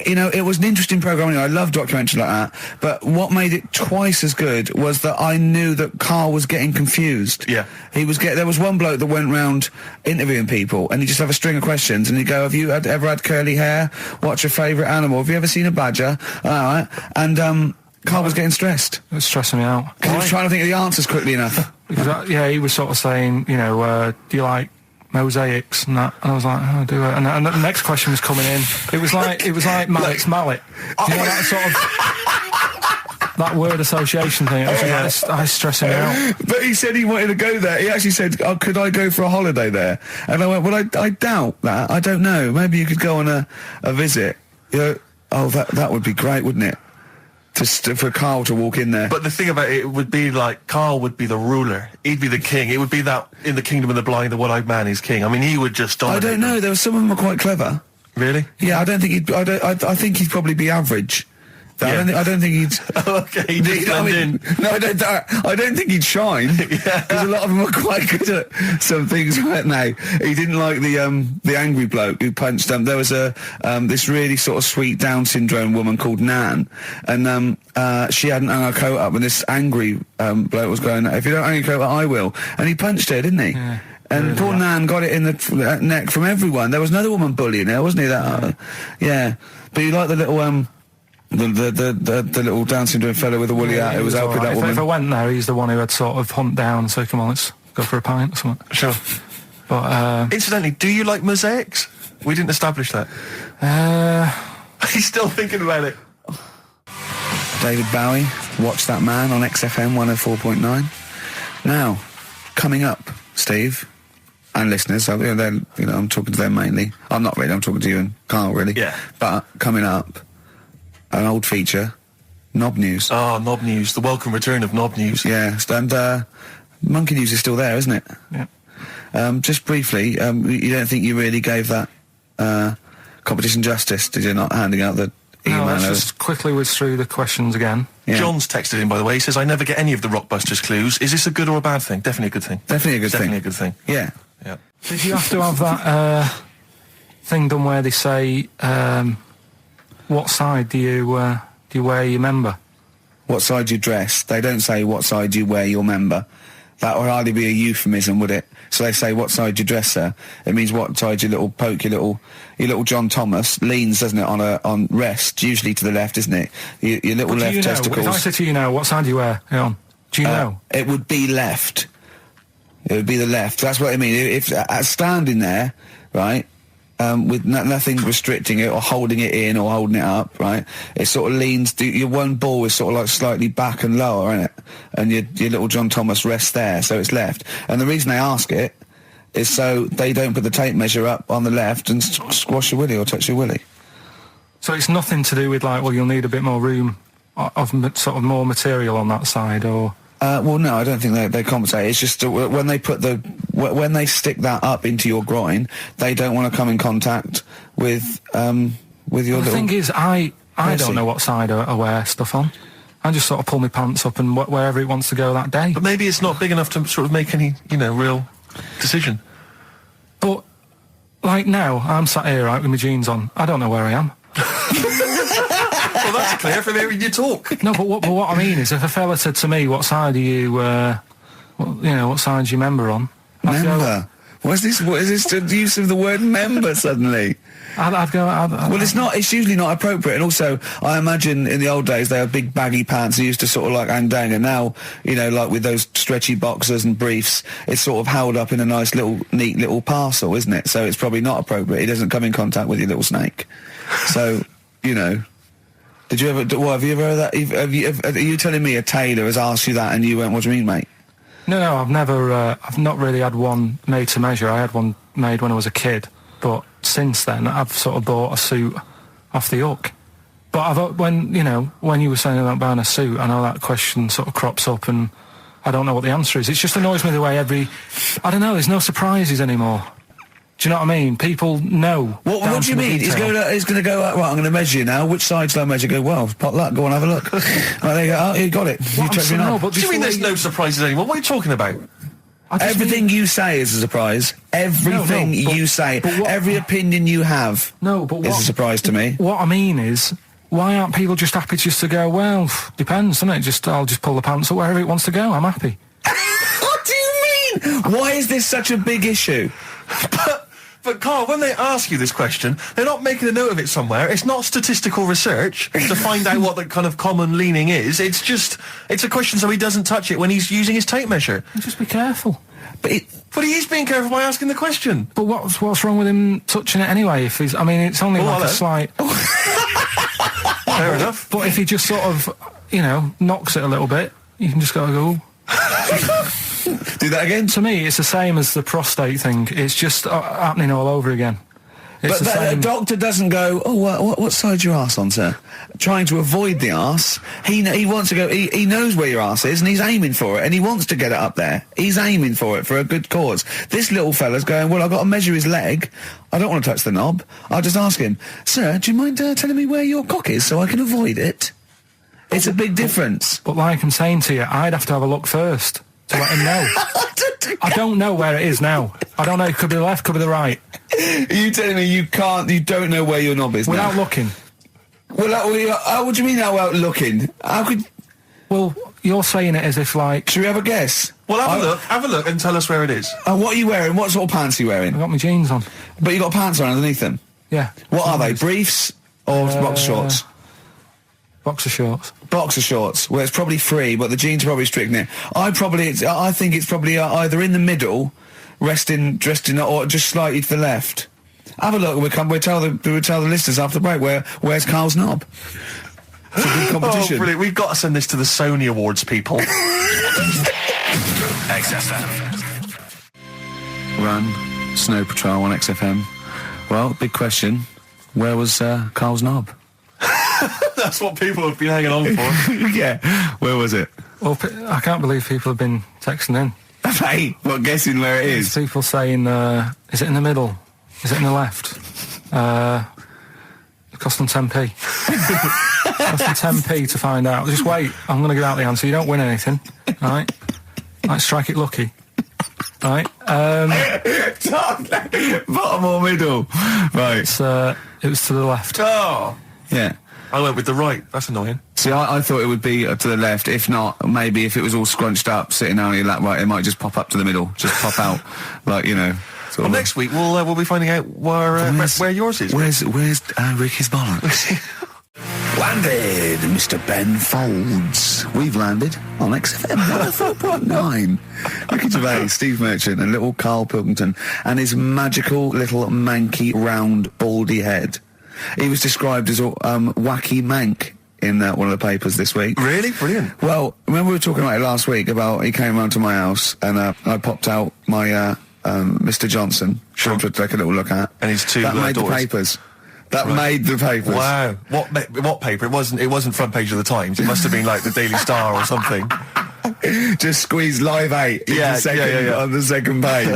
you know, it was an interesting program. You know, I love documentaries like that. But what made it twice as good was that I knew that Karl was getting confused. Yeah. There was one bloke that went round interviewing people, and he'd just have a string of questions, and he'd go, "Have you ever had curly hair? What's your favourite animal? Have you ever seen a badger?" All right. And Karl was getting stressed. It was stressing me out. He was trying to think of the answers quickly enough. Because he was sort of saying, you know, do you like mosaics and that? And I was like, oh, I do it. And the next question was coming in. It was like Mallet's mallet. Do you know that sort of that word association thing? It was stressing me out. But he said he wanted to go there. He actually said, "Oh, could I go for a holiday there?" And I went, "Well, I doubt that. I don't know. Maybe you could go on a visit." You know, oh, that would be great, wouldn't it? For Karl to walk in there. But the thing about it would be like Karl would be the ruler. He'd be the king. It would be that in the kingdom of the blind, the one-eyed man is king. I mean, he would just dominate. I don't know. There were some of them are quite clever. Really? Yeah, I don't think he'd. I think he'd probably be average. Yeah. I don't think he'd. Okay, he'd just blend in. No, I don't think he'd shine. Because a lot of them were quite good at some things, weren't they? He didn't like the angry bloke who punched him. There was this really sort of sweet Down syndrome woman called Nan, and she hadn't hung her coat up, and this angry bloke was going, "If you don't hang your coat up, I will." And he punched her, didn't he? Yeah. And poor Nan got it in the neck from everyone. There was another woman bullying her, wasn't he? Yeah. But you like the little The little dancing to a fella with a woolly hat who was helping that woman. If I went there, he's the one who had sort of humped down and said, come on, let's go for a pint or something. Sure. But, incidentally, do you like mosaics? We didn't establish that. He's still thinking about it. David Bowie, Watch That Man on XFM 104.9. Now, coming up, Steve, and listeners, I'm talking to them mainly. I'm not really, I'm talking to you and Karl, really. Yeah. But coming up, an old feature, Knob News. Oh, Knob News, the welcome return of Knob News. Yeah, and Monkey News is still there, isn't it? yeah. Just briefly, you don't think you really gave that competition justice, did you, not handing out the email? No, let's just quickly whiz through the questions again. Yeah. John's texted in, by the way. He says, I never get any of the Rockbusters clues. Is this a good or a bad thing? Definitely a good thing. Definitely a good Definitely thing. a good thing. Yeah. Yeah. Did you have to have that thing done where they say, what side do you wear your member? What side you dress. They don't say what side you wear your member. That would hardly be a euphemism, would it? So they say what side you dress, sir. It means what side your little poke, your little John Thomas leans, doesn't it, on rest, usually to the left, isn't it? Your little left testicles. If I said to you now, what side do you wear? Hang on. Do you know? It would be left. It would be the left. That's what I mean. If standing there, right, with nothing restricting it or holding it in or holding it up, right, it sort of leans. Your one ball is sort of like slightly back and lower, isn't it? And your little John Thomas rests there, so it's left. And the reason they ask it is so they don't put the tape measure up on the left and squash your willy or touch your willy. So it's nothing to do with, like, well, you'll need a bit more room of sort of more material on that side, or... Well, no, I don't think they compensate. It's just when they when they stick that up into your groin, they don't want to come in contact with your little... The thing is, I Mercy. don't know what side I wear stuff on. I just sort of pull my pants up and wherever it wants to go that day. But maybe it's not big enough to sort of make any, real decision. But, like now, I'm sat here, right, with my jeans on. I don't know where I am. Well, that's clear from hearing you talk. No, but what I mean is, if a fella said to me, what side are you, what side's your member on? I'd go, Member? What is this the use of the word member suddenly? I'd go... Well, it's usually not appropriate, and also, I imagine in the old days they had big baggy pants that used to sort of like hang down, and now, like with those stretchy boxers and briefs, it's sort of held up in a nice little, neat little parcel, isn't it? So it's probably not appropriate. It doesn't come in contact with your little snake. So, did you ever, have you ever heard that? Are you telling me a tailor has asked you that and you went, what do you mean, mate? No, I've never, I've not really had one made to measure. I had one made when I was a kid, but since then I've sort of bought a suit off the hook. But when you were saying about buying a suit, I know that question sort of crops up and I don't know what the answer is. It just annoys me the way I don't know, there's no surprises anymore. Do you know what I mean? People know. What do you mean? He's going to go, right, I'm going to measure you now. Which side shall I measure? Go, well, pot luck, go on, have a look. Right, there you go. Oh, you got it. You took me no, off. but What do you mean there's no surprises anymore? What are you talking about? Everything you say is a surprise. Everything you say, every opinion you have is a surprise to me. What I mean is, why aren't people just happy just to go, well, depends, doesn't it? I'll just pull the pants up wherever it wants to go, I'm happy. What do you mean? Why is this such a big issue? But Karl, when they ask you this question, they're not making a note of it somewhere. It's not statistical research to find out what the kind of common leaning is. It's a question so he doesn't touch it when he's using his tape measure. Just be careful. But he is being careful by asking the question. But what's wrong with him touching it anyway? If he's, I mean, it's only like a slight... Fair enough. But if he just sort of, knocks it a little bit, you can just go... Do that again? To me, it's the same as the prostate thing. It's just happening all over again. It's But the doctor doesn't go, what side's your arse on, sir? Trying to avoid the arse. He wants to go, he knows where your arse is and he's aiming for it and he wants to get it up there. He's aiming for it for a good cause. This little fella's going, well, I've got to measure his leg. I don't want to touch the knob. I'll just ask him, sir, do you mind telling me where your cock is so I can avoid it? It's a big difference. But like I'm saying to you, I'd have to have a look first to let him know. I don't know where it is now. I don't know. It could be the left, could be the right. Are you telling me you don't know where your knob is without now? looking? Well, what do you mean without looking? How could... Well, you're saying it as if like... Should we have a guess? Well, have a look and tell us where it is. What are you wearing? What sort of pants are you wearing? I've got my jeans on. But you got pants on underneath them? Yeah. What are they, briefs or box shorts? Boxer shorts. Boxer shorts. Well, it's probably free, but the jeans are probably restricting it. I think it's probably either in the middle, dressed in, or just slightly to the left. Have a look. We'll tell the listeners after the break where's Karl's knob. It's a good competition. Oh, brilliant. We've got to send this to the Sony Awards people. XFM. Run, Snow Patrol on XFM. Well, big question. Where was Karl's knob? That's what people have been hanging on for. Yeah. Where was it? Well, I can't believe people have been texting in. Hey, what, guessing where it is? There's people saying, is it in the middle? Is it in the left? It cost them 10p. It cost them 10p to find out. Just wait, I'm going to give out the answer. You don't win anything, right? Like, strike it lucky. Right? Bottom or middle? Right. It was to the left. Oh! Yeah. I went with the right. That's annoying. See, I thought it would be to the left. If not, maybe if it was all scrunched up, sitting on your lap right, it might just pop up to the middle. Just pop out, like, you know. Well, next week we'll be finding out where yours is. Where's Ricky's bollocks? Landed, Mr. Ben Folds. We've landed on XFM 4.9. Ricky Gervais, Steve Merchant, and little Karl Pilkington, and his magical little manky, round, baldy head. He was described as wacky mank in one of the papers this week. Really? Brilliant. Well, remember we were talking about it last week about he came round to my house and I popped out my Mr. Johnson, Sure. to take a little look at. And his two that made daughters. the papers. That made the papers. Wow. What paper? It wasn't front page of the Times. It must have been like the Daily Star or something. Just squeeze Live 8 in Yeah, the second, yeah. on the second page.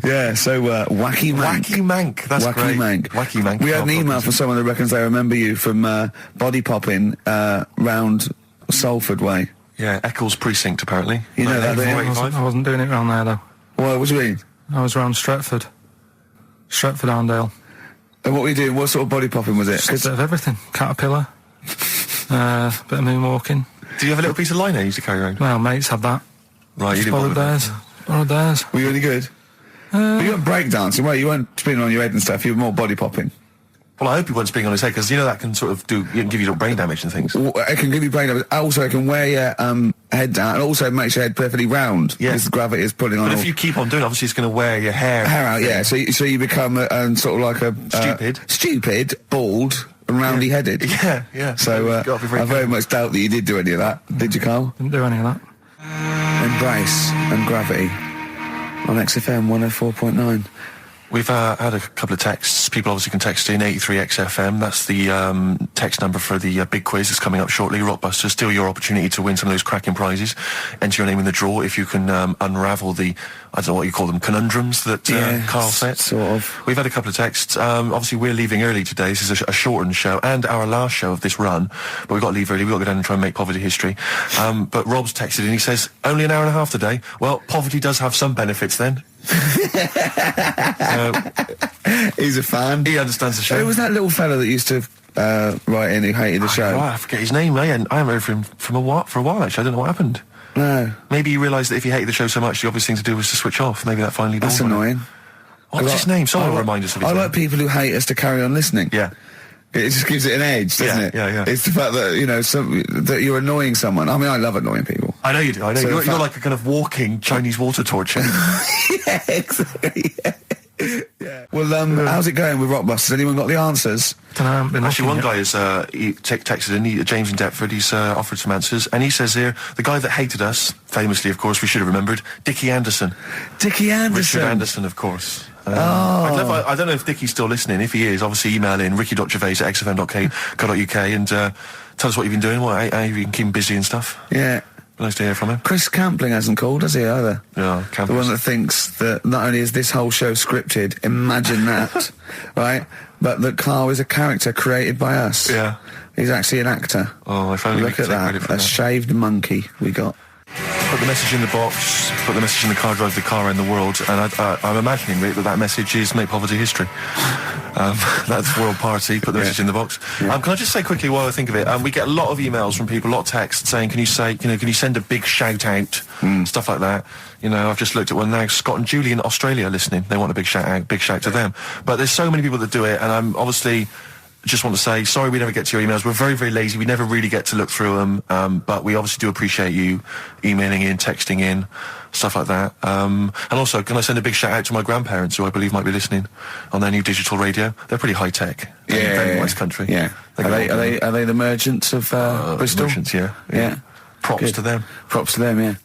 Yeah, so wacky mank. Wacky mank. That's Wacky great. mank. Wacky mank. We had an email from someone that reckons they remember you from body popping round Salford way. Yeah, Eccles Precinct, apparently. You know that, don't you? 485. I wasn't doing it round there, though. What do you mean? I was round Stretford. Stretford-Arndale. And what were you doing? What sort of body popping was it? Just a bit of everything. Caterpillar. Bit of moonwalking. Do you have a little piece of liner you used to carry around? Well, mates had that. Right, you Just didn't borrowed bother with theirs. Borrowed theirs. Were you any good? But you weren't breakdancing, were you? You weren't spinning on your head and stuff. You were more body popping. that? Well, I hope he wasn't spinning on his head, because you know that can sort of give you little brain damage and things. Well, it can give you brain damage. Also, it can wear your head down, and also makes your head perfectly round. Yeah. Because the gravity is pulling on. But all if you keep on doing it, obviously it's going to wear your hair out, yeah. So you become sort of like a stupid, bald, and roundy headed. Yeah. So You've got to be very I very careful. much doubt that you did do any of that. Did you, Karl? Didn't do any of that. Embrace and Gravity on XFM 104.9. We've had a couple of texts. People obviously can text in 83XFM. That's the text number for the big quiz that's coming up shortly. Rockbusters, still your opportunity to win some of those cracking prizes. Enter your name in the draw if you can unravel the, I don't know what you call them, conundrums that Karl set. Sort of. We've had a couple of texts. Obviously, we're leaving early today. This is a shortened show and our last show of this run. But we've got to leave early. We've got to go down and try and make poverty history. But Rob's texted and he says, only an hour and a half today. Well, poverty does have some benefits then. He's a fan. He understands the show. Who was that little fella that used to write in who hated the show? I forget his name. I haven't heard from him for a while, actually. I don't know what happened. No. Maybe he realised that if he hated the show so much, the obvious thing to do was to switch off. Maybe that finally dawned That's on him. annoying. What's his name? Someone remind us of his I name. like people who hate us to carry on listening. Yeah. It just gives it an edge, doesn't it? Yeah. It's the fact that, you know, that you're annoying someone. I mean, I love annoying people. I know you do. I know. So You're like a kind of walking Chinese water torch. Yeah, exactly. Yeah. Well, how's it going with Rockbusters? Anyone got the answers? Don't know, I haven't been Actually, one looking guy has texted in, James in Deptford, he's offered some answers, and he says here, the guy that hated us, famously, of course, we should have remembered, Dickie Anderson. Dickie Anderson. Richard Anderson, of course. I don't know if Dickie's still listening. If he is, obviously email in ricky.gervais@xfm.co.uk and tell us what you've been doing, how you can keep him busy and stuff. Yeah. Nice to hear from him. Chris Campling hasn't called, has he, either? Yeah, The one that thinks that not only is this whole show scripted, imagine that, right? But that Karl is a character created by us. Yeah. He's actually an actor. Oh, if only we Look could at take that, credit for a that. shaved monkey we got. Put the message in the box, put the message in the car, drive the car around the world, and I'm imagining, Rick, that message is make poverty history. That's World Party, put the message in the box. Yeah. Can I just say quickly while I think of it, we get a lot of emails from people, a lot of texts saying, can you send a big shout out, stuff like that. You know, I've just looked at one now, Scott and Julie in Australia listening, they want a big shout out, big shout to them. But there's so many people that do it, and I'm obviously, just want to say sorry we never get to your emails. We're very, very lazy. We never really get to look through them, but we obviously do appreciate you emailing in, texting in, stuff like that. And also, can I send a big shout out to my grandparents, who I believe might be listening on their new digital radio? They're pretty high tech. Very nice country. Yeah. Are they the merchants of Bristol? Merchants, yeah. Yeah. Props Good. to them. Props to them. Yeah.